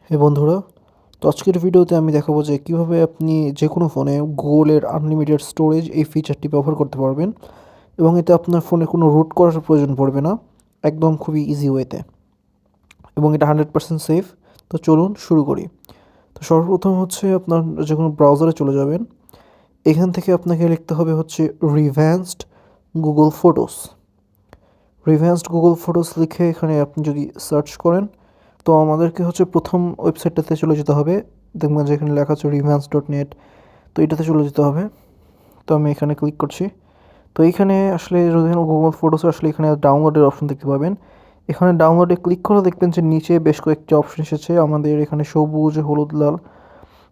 হে বন্ধুরা, তো আজকের ভিডিওতে আমি দেখাবো যে কীভাবে আপনি যে কোনো ফোনে গুগলের আনলিমিটেড স্টোরেজ এই ফিচারটি ব্যবহার করতে পারবেন এবং এতে আপনার ফোনে কোনো রুট করার প্রয়োজন পড়বে না, একদম খুবই ইজি ওয়েতে, এবং এটা 100% সেফ। তো চলুন শুরু করি। তো সর্বপ্রথম হচ্ছে আপনার যে কোনো ব্রাউজারে চলে যাবেন। এখান থেকে আপনাকে লিখতে হবে হচ্ছে রিভ্যান্সড গুগল ফটোস। রিভ্যান্সড গুগল ফটোস লিখে এখানে আপনি যদি সার্চ করেন, তো আমাদেরকে হচ্ছে প্রথম ওয়েবসাইটটাতে চলে যেতে হবে। দেখবেন যে এখানে লেখা আছে রিভ্যান্স.নেট। তো এটাতে চলে যেতে হবে। তো আমি এখানে ক্লিক করছি। তো এইখানে আসলে গুগল ফটোস আসলে এখানে ডাউনলোডের অপশন দেখতে পাবেন। এখানে ডাউনলোডে ক্লিক করে দেখবেন যে নিচে বেশ কয়েকটি অপশন এসেছে আমাদের এখানে সবুজ, হলুদ, লাল।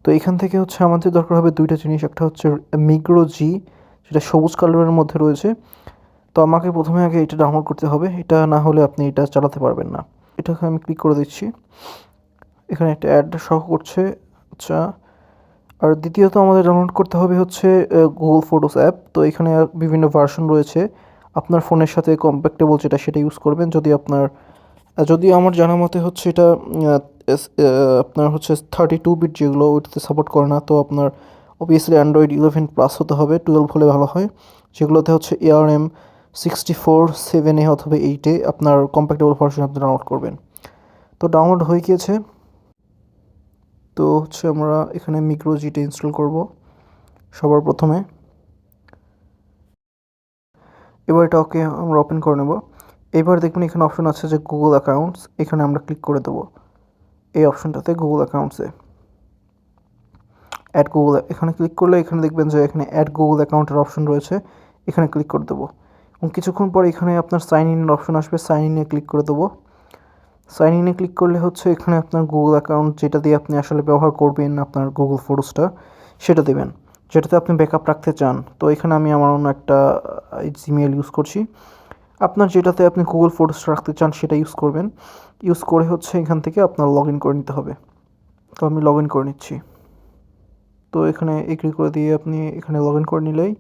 তো এখান থেকে হচ্ছে আমাদের দরকার হবে দুইটা জিনিস। একটা হচ্ছে মিগ্রো জি, যেটা সবুজ কালারের মধ্যে রয়েছে। তো আমাকে প্রথমে আগে এটা ডাউনলোড করতে হবে, এটা না হলে আপনি এটা চালাতে পারবেন না। এটাকে আমি ক্লিক করে দিচ্ছি। এখানে একটা অ্যাড শো করছে। আচ্ছা, আর দ্বিতীয়ত আমাদের ডাউনলোড করতে হবে হচ্ছে গুগল ফটোস অ্যাপ। তো এখানে বিভিন্ন ভার্সন রয়েছে, আপনার ফোনের সাথে কম্প্যাক্টেবল যেটা সেটা ইউজ করবেন। যদি আমার জানা মতে হচ্ছে এটা আপনার হচ্ছে 32 বিট, যেগুলো ওইটাতে সাপোর্ট করে না। তো আপনার অবভিয়াসলি অ্যান্ড্রয়েড 11+ হতে হবে, 12 হলে ভালো হয়। যেগুলোতে হচ্ছে ARM64 7A অথবা 8A আপনার কম্প্যাক্টেবল ভার্সন আপনি ডাউনলোড করবেন। তো ডাউনলোড হয়ে গিয়েছে। তো হচ্ছে আমরা এখানে মিক্রো জিটা ইনস্টল করব সবার প্রথমে। এবার এটা ওকে আমরা ওপেন করে নেব। এবার দেখবেন এখানে অপশন আছে যে গুগল অ্যাকাউন্টস, এখানে আমরা ক্লিক করে দেবো এই অপশনটাতে, গুগল অ্যাকাউন্টসে অ্যাড গুগল। এখানে ক্লিক করলে এখানে দেখবেন যে এখানে অ্যাড গুগল অ্যাকাউন্টের অপশন রয়েছে, এখানে ক্লিক করে দেবো। এবং কিছুক্ষণ পর এখানে আপনার সাইন ইনের অপশন আসবে, সাইন ইনে ক্লিক করে দেবো। সাইন ইনে ক্লিক করলে হচ্ছে এখানে আপনার গুগল অ্যাকাউন্ট যেটা দিয়ে আপনি আসলে ব্যবহার করবেন আপনার গুগল ফটোসটা, সেটা দেবেন, যেটাতে আপনি ব্যাকআপ রাখতে চান। তো এখানে আমি আমার অন্য একটা জিমেল ইউজ করছি। আপনার যেটাতে আপনি গুগল ফটোসটা রাখতে চান সেটা ইউজ করবেন। ইউজ করে হচ্ছে এখান থেকে আপনার লগ ইন করে নিতে হবে। তো আমি লগ ইন করে নিচ্ছি। তো এখানে এগ্রি করে দিয়ে আপনি এখানে লগ ইন করে নিলেই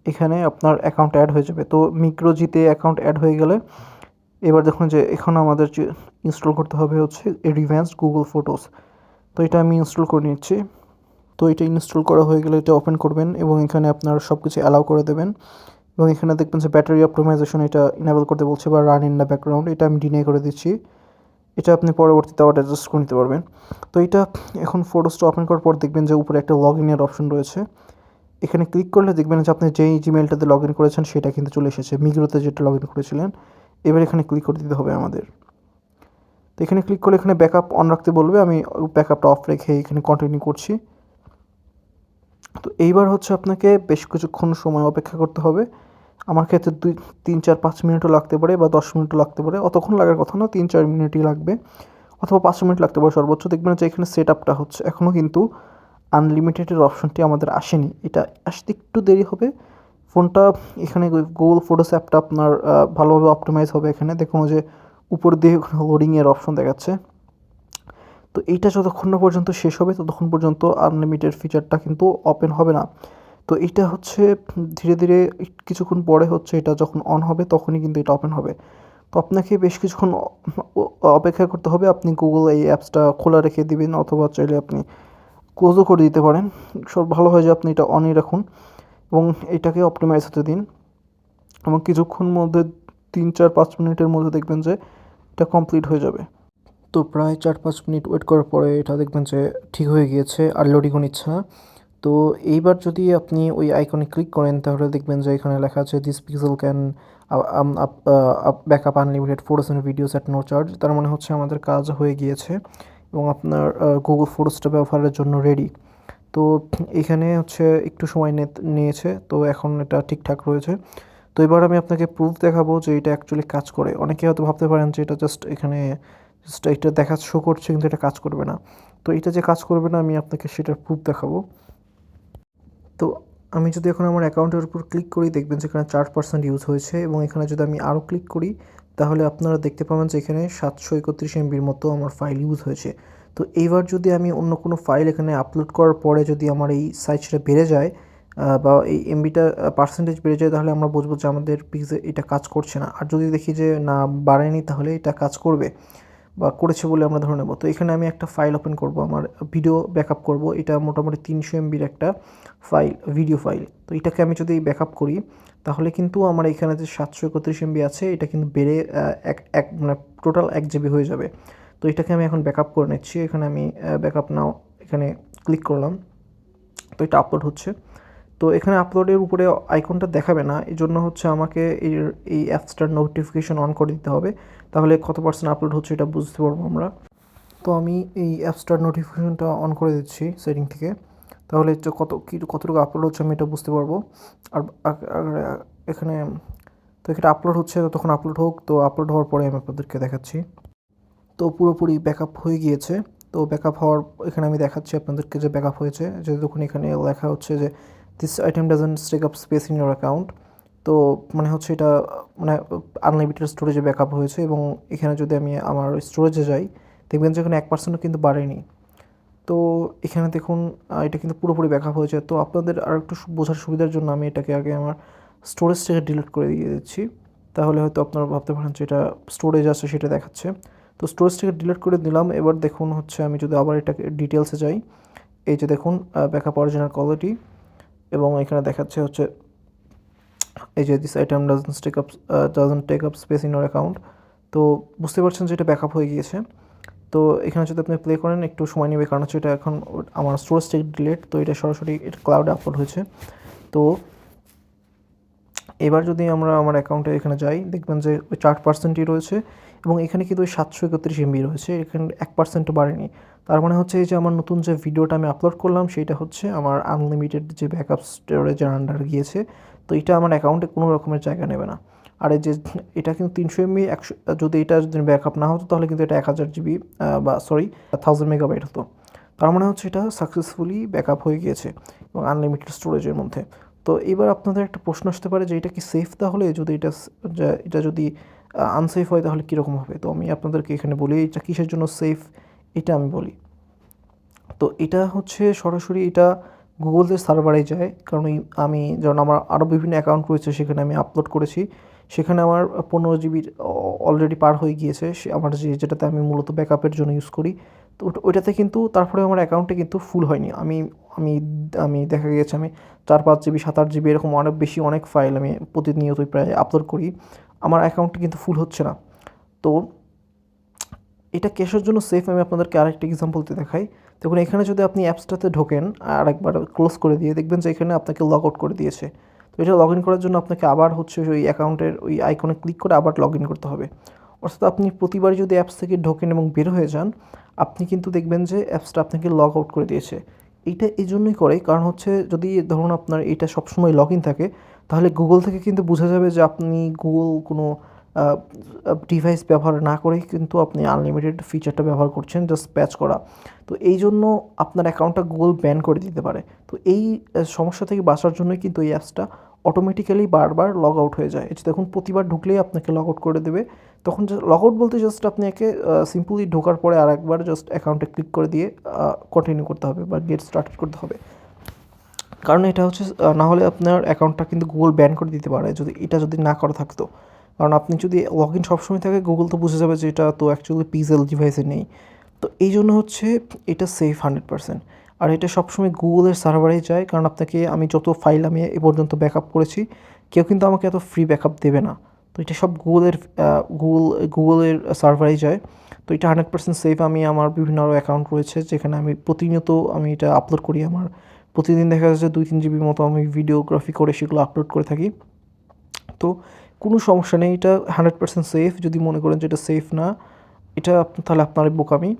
এখানে আপনার অ্যাকাউন্ট অ্যাড হয়ে যাবে। তো মিক্রোজিতে অ্যাকাউন্ট অ্যাড হয়ে গেলে এবার দেখুন যে এখন আমাদের যে ইনস্টল করতে হবে হচ্ছে রিভ্যান্সড গুগল ফটোস। তো এটা আমি ইনস্টল করে নিচ্ছি। তো এটা ইনস্টল করা হয়ে গেলে এটা ওপেন করবেন এবং এখানে আপনার সব কিছু অ্যালাউ করে দেবেন। এবং এখানে দেখবেন যে ব্যাটারি অপটিমাইজেশন এটা ইনেবল করতে বলছে, বা রান ইন দ্য ব্যাকগ্রাউন্ড, এটা আমি ডিনে করে দিচ্ছি। এটা আপনি পরবর্তীতে আবার অ্যাডজাস্ট করে নিতে পারবেন। তো এটা এখন ফটোসটা ওপেন করার পর দেখবেন যে উপরে একটা লগ ইনের অপশন রয়েছে। এখানে ক্লিক করলে দেখবেন যে আপনি যেই জিমেলটাতে লগ ইন করেছেন সেটা কিন্তু চলে এসেছে, মিগ্রোতে যেটা লগ ইন করেছিলেন। এবার এখানে ক্লিক করে দিতে হবে আমাদের। তো এখানে ক্লিক করলে এখানে ব্যাকআপ অন রাখতে বলবে, আমি ব্যাকআপটা অফ রেখে এখানে কন্টিনিউ করছি। তো এইবার হচ্ছে আপনাকে বেশ কিছুক্ষণ সময় অপেক্ষা করতে হবে। আমার ক্ষেত্রে 2, 3, 4, 5 মিনিটও লাগতে পারে, বা 10 মিনিটও লাগতে পারে। অতক্ষণ লাগার কথা না, 3, 4 মিনিটই লাগবে, অথবা 5 মিনিট লাগতে পারে সর্বোচ্চ। দেখবেন যে এখানে সেট আপটা হচ্ছে, এখনও কিন্তু আনলিমিটেডের অপশনটি আমাদের আসেনি, এটা আসতে একটু দেরি হবে। ফোনটা এখানে গুগল ফটোস অ্যাপটা আপনার ভালোভাবে অপটিমাইজ হবে। এখানে দেখুন যে উপর দিয়ে লোডিংয়ের অপশন দেখাচ্ছে। তো এইটা যতক্ষণ না পর্যন্ত শেষ হবে ততক্ষণ পর্যন্ত আনলিমিটেড ফিচারটা কিন্তু ওপেন হবে না। তো এইটা হচ্ছে ধীরে ধীরে কিছুক্ষণ পরে হচ্ছে এটা যখন অন হবে তখনই কিন্তু এটা ওপেন হবে। তো আপনাকে বেশ কিছুক্ষণ অপেক্ষা করতে হবে। আপনি গুগল এই অ্যাপসটা খোলা রেখে দিবেন, অথবা চাইলে আপনি ক্লোজও করে দিতে পারেন। সব ভালো হয় যে আপনি এটা অনই রাখুন এবং এটাকে অপটিমাইজ হতে দিন। এবং কিছুক্ষণ মধ্যে 3, 4, 5 মিনিটের মধ্যে দেখবেন যে এটা কমপ্লিট হয়ে যাবে। তো প্রায় 4, 5 মিনিট ওয়েট করার পরে এটা দেখবেন যে ঠিক হয়ে গিয়েছে, আর লোডিংও নিচ্ছে না। তো এইবার যদি আপনি ওই আইকনে ক্লিক করেন তাহলে দেখবেন যে এখানে লেখা আছে this Pixel can back up unlimited photos and videos at no charge. তার মানে হচ্ছে আমাদের কাজ হয়ে গিয়েছে এবং আপনার গুগল ফটোসটা ব্যবহারের জন্য রেডি। তো এখানে হচ্ছে একটু সময় নিয়েছে, তো এখন এটা ঠিকঠাক রয়েছে। তো এবার আমি আপনাকে প্রুফ দেখাবো যে এটা অ্যাকচুয়ালি কাজ করে। অনেকে হয়তো ভাবতে পারেন যে এটা জাস্ট এখানে জাস্ট এটা দেখা শো করছে কিন্তু এটা কাজ করবে না। তো এটা যে কাজ করবে না আমি আপনাকে সেটার প্রুফ দেখাবো। তো আমি যদি এখন আমার অ্যাকাউন্টের উপর ক্লিক করি দেখবেন যে এখানে 4% ইউজ হয়েছে, এবং এখানে যদি আমি আরও ক্লিক করি তাহলে আপনারা দেখতে পাবেন যে এখানে 731 MBর মতো আমার ফাইল ইউজ হয়েছে। তো এইবার যদি আমি অন্য কোনো ফাইল এখানে আপলোড করার পরে যদি আমার এই সাইজটা বেড়ে যায়, বা এই এমবিটা পার্সেন্টেজ বেড়ে যায়, তাহলে আমরা বুঝবো যে আমাদের পিক্সে এটা কাজ করছে না। আর যদি দেখি যে না বাড়েনি তাহলে এটা কাজ করবে। বা করেছে বলে আমরা ধরে নেব। তো এখানে আমি একটা ফাইল ওপেন করব, আমার ভিডিও ব্যাকআপ করব। এটা মোটামুটি 300 এমবির একটা ফাইল, ভিডিও ফাইল। তো এটাকে আমি যদি ব্যাকআপ করি তাহলে কিন্তু আমার এখানে যে 731 এমবি আছে এটা কিন্তু বেড়ে এক মানে টোটাল 1 জিবি হয়ে যাবে। তো এটাকে আমি এখন ব্যাকআপ করে নিচ্ছি। এখানে আমি ব্যাকআপ নাও এখানে ক্লিক করলাম। তো এটা আপলোড হচ্ছে। তো এখানে আপলোডের উপরে আইকনটা দেখাবে না, এই জন্য হচ্ছে আমাকে এই অ্যাপসটার নোটিফিকেশন অন করে দিতে হবে, তাহলে কত পার্সেন্ট আপলোড হচ্ছে এটা বুঝতে পারবো আমরা। তো আমি এই অ্যাপসটার নোটিফিকেশনটা অন করে দিচ্ছি সেটিং থেকে, তাহলে কতটুকু আপলোড হচ্ছে আমি এটা বুঝতে পারবো। আর এখানে তো এখানে আপলোড হচ্ছে, তখন আপলোড হোক। তো আপলোড হওয়ার পরে আমি আপনাদেরকে দেখাচ্ছি। তো পুরোপুরি ব্যাকআপ হয়ে গিয়েছে। তো ব্যাকআপ হওয়ার এখানে আমি দেখাচ্ছি আপনাদেরকে যে ব্যাকআপ হয়েছে, যে দেখুন এখানে লেখা হচ্ছে যে this item doesn't take up space in your account. তো মানে হচ্ছে এটা মানে আনলিমিটেড স্টোরেজে ব্যাকআপ হয়েছে। এবং এখানে যদি আমি আমার স্টোরেজে যাই দেখবেন যে এখানে 1%ও কিন্তু বাড়েনি। তো এখানে দেখুন এটা কিন্তু পুরোপুরি ব্যাকআপ হয়েছে। তো আপনাদের আর একটু বোঝার সুবিধার জন্য আমি এটাকে আগে আমার স্টোরেজ থেকে ডিলিট করে দিয়ে দিচ্ছি, তাহলে হয়তো আপনারা ভাবতে পারেন যে এটা স্টোরেজ আছে সেটা দেখাচ্ছে। তো স্টোরেজ থেকে ডিলিট করে দিলাম। এবার দেখুন হচ্ছে আমি যদি আবার এটাকে ডিটেলসে যাই, এই যে দেখুন ব্যাকআপ অরিজিনাল কোয়ালিটি, এবং এখানে দেখাচ্ছে হচ্ছে এই যে this item doesn't take up space in your account. তো বুঝতে পারছেন যে এটা ব্যাকআপ হয়ে গিয়েছে। তো এখানে যদি আপনি প্লে করেন একটু সময় নেবে, কারণ হচ্ছে এটা এখন আমার স্টোরেজ থেকে ডিলিট, তো এটা সরাসরি এটা ক্লাউডে আপলোড হয়েছে। তো এবার যদি আমরা আমার অ্যাকাউন্টে এখানে যাই দেখবেন যে ওই 4%ই রয়েছে, এবং এখানে কিন্তু ওই 731 এমবি রয়েছে, এখানে 1%ও বাড়েনি। তার মানে হচ্ছে এই যে আমার নতুন যে ভিডিওটা আমি আপলোড করলাম সেইটা হচ্ছে আমার আনলিমিটেড যে ব্যাকআপ স্টোরেজের আন্ডার গিয়েছে। তো এটা আমার অ্যাকাউন্টে কোনো রকমের জায়গা নেবে না। আর এই যে এটা কিন্তু 300 এমবি, যদি এটা যদি ব্যাকআপ না হতো তাহলে কিন্তু এটা 1000 জিবি বা সরি 1000 মেগাবাইট হতো। তার মানে হচ্ছে এটা সাকসেসফুলি ব্যাকআপ হয়ে গিয়েছে এবং আনলিমিটেড স্টোরেজের মধ্যে। তো এবার আপনাদের একটা প্রশ্ন আসতে পারে যে এটা কি সেফ, তাহলে যদি এটা যদি আনসেফ হয় তাহলে কীরকম হবে। তো আমি আপনাদেরকে এখানে বলি এটা কিসের জন্য সেফ এটা আমি বলি। তো এটা হচ্ছে সরাসরি এটা গুগলের সার্ভারে যায়, কারণ আমি যেমন আমার আরও বিভিন্ন অ্যাকাউন্ট রয়েছে সেখানে আমি আপলোড করেছি, সেখানে আমার 15 জিবির অলরেডি পার হয়ে গিয়েছে আমার যেটাতে আমি মূলত ব্যাকআপের জন্য ইউজ করি। তো ওইটাতে কিন্তু তারপরে আমার অ্যাকাউন্টে কিন্তু ফুল হয়নি। আমি আমি আমি দেখা গিয়েছে আমি 4-5 জিবি 7-8 জিবি এরকম অনেক বেশি অনেক ফাইল আমি প্রতিনিয়তই প্রায় আপলোড করি, আমার অ্যাকাউন্টে কিন্তু ফুল হচ্ছে না। তো এটা কিসের জন্য সেফ আমি আপনাদেরকে আরেকটা এক্সাম্পল দিয়ে দেখাই। দেখুন এখানে যদি আপনি অ্যাপসটাতে ঢোকেন আর একবার ক্লোজ করে দিয়ে দেখবেন যে এখানে আপনাকে লগ আউট করে দিয়েছে। তো এটা লগ ইন করার জন্য আপনাকে আবার হচ্ছে ওই অ্যাকাউন্টের ওই আইকনে ক্লিক করে আবার লগ ইন করতে হবে। অর্থাৎ আপনি প্রতিবারই যদি অ্যাপস থেকে ঢোকেন এবং বের হয়ে যান আপনি কিন্তু দেখবেন যে অ্যাপসটা আপনাকে লগ আউট করে দিয়েছে। এইটা এই জন্যই করে, কারণ হচ্ছে যদি ধরুন আপনার এটা সবসময় লগ ইন থাকে তাহলে গুগল থেকে কিন্তু বোঝা যাবে যে আপনি গুগল কোনো ডিভাইস ব্যবহার না করেই কিন্তু আপনি আনলিমিটেড ফিচারটা ব্যবহার করছেন, জাস্ট প্যাচ করা। তো এই জন্য আপনার অ্যাকাউন্টটা গুগল ব্যান করে দিতে পারে। তো এই সমস্যা থেকে বাঁচার জন্যই কিন্তু এই অ্যাপসটা অটোমেটিক্যালি বারবার লগ আউট হয়ে যায়। এই যে দেখুন প্রতিবার ঢুকলেই আপনাকে লগ আউট করে দেবে। তখন লগ আউট বলতে জাস্ট আপনাকে সিম্পলি ঢোকার পরে আরেকবার জাস্ট অ্যাকাউন্টে ক্লিক করে দিয়ে কন্টিনিউ করতে হবে বা গেট স্টার্টেড করতে হবে। কারণ এটা হচ্ছে না হলে আপনার অ্যাকাউন্টটা কিন্তু গুগল ব্যান করে দিতে পারে যদি না করা থাকতো। কারণ আপনি যদি লগ ইন সবসময় থাকে গুগল তো বুঝে যাবে যে এটা তো অ্যাকচুয়ালি পিক্সেল ডিভাইসে নেই। তো এই জন্য হচ্ছে এটা সেফ 100%। আর এটা সবসময় গুগলের সার্ভারেই যায়, কারণ আপনাকে আমি যত ফাইল আমি এ পর্যন্ত ব্যাকআপ করেছি কেউ কিন্তু আমাকে এত ফ্রি ব্যাকআপ দেবে না। তো এটা সব গুগলের সার্ভারেই যায়। তো এটা 100% সেফ। আমি আমার বিভিন্ন আরও অ্যাকাউন্ট রয়েছে যেখানে আমি প্রতিনিয়ত আমি এটা আপলোড করি। আমার প্রতিদিন দেখা যাচ্ছে 2-3 জিবির মতো আমি ভিডিওগ্রাফি করে সেগুলো আপলোড করে থাকি। তো কোনো সমস্যা নেই, এটা 100% সেফ। যদি মনে করেন যে এটা সেফ না, এটা তাহলে আপনার বোকামি।